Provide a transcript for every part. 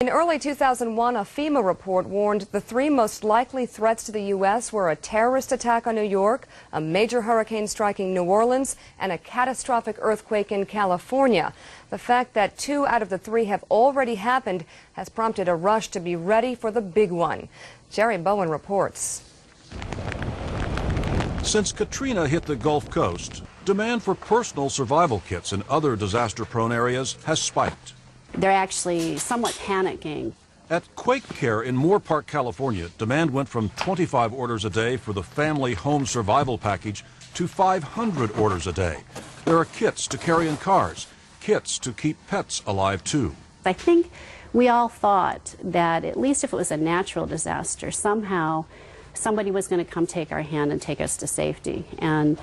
In early 2001, a FEMA report warned the three most likely threats to the U.S. were a terrorist attack on New York, a major hurricane striking New Orleans, and a catastrophic earthquake in California. The fact that 2 out of the 3 have already happened has prompted a rush to be ready for the big one. Jerry Bowen reports. Since Katrina hit the Gulf Coast, demand for personal survival kits in other disaster-prone areas has spiked. They're actually somewhat panicking. At Quake Care in Moore Park, California, demand went from 25 orders a day for the family home survival package to 500 orders a day. There are kits to carry in cars, kits to keep pets alive too. I think we all thought that at least if it was a natural disaster, somehow somebody was going to come take our hand and take us to safety. And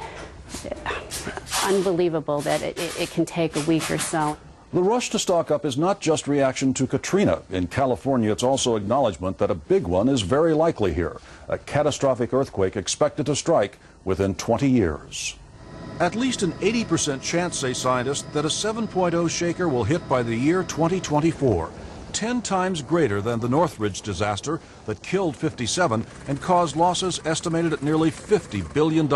unbelievable that it can take a week or so. The rush to stock up is not just reaction to Katrina. In California, it's also acknowledgement that a big one is very likely here. A catastrophic earthquake expected to strike within 20 years. At least an 80% chance, say scientists, that a 7.0 shaker will hit by the year 2024. 10 times greater than the Northridge disaster that killed 57 and caused losses estimated at nearly $50 billion.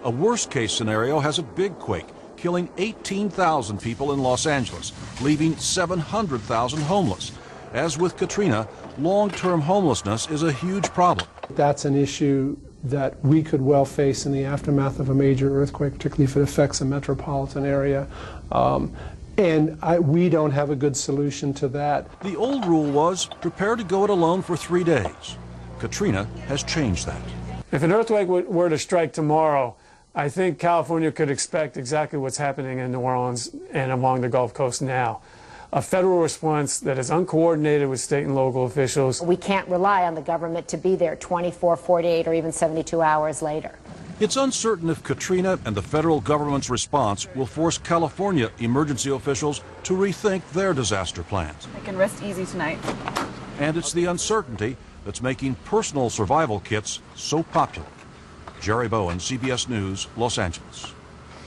A worst-case scenario has a big quake, killing 18,000 people in Los Angeles, leaving 700,000 homeless. As with Katrina, long-term homelessness is a huge problem. That's an issue that we could well face in the aftermath of a major earthquake, particularly if it affects a metropolitan area. We don't have a good solution to that. The old rule was prepare to go it alone for 3 days. Katrina has changed that. If an earthquake were to strike tomorrow, I think California could expect exactly what's happening in New Orleans and along the Gulf Coast now. A federal response that is uncoordinated with state and local officials. We can't rely on the government to be there 24, 48, or even 72 hours later. It's uncertain if Katrina and the federal government's response will force California emergency officials to rethink their disaster plans. I can rest easy tonight. And it's the uncertainty that's making personal survival kits so popular. Jerry Bowen, CBS News, Los Angeles.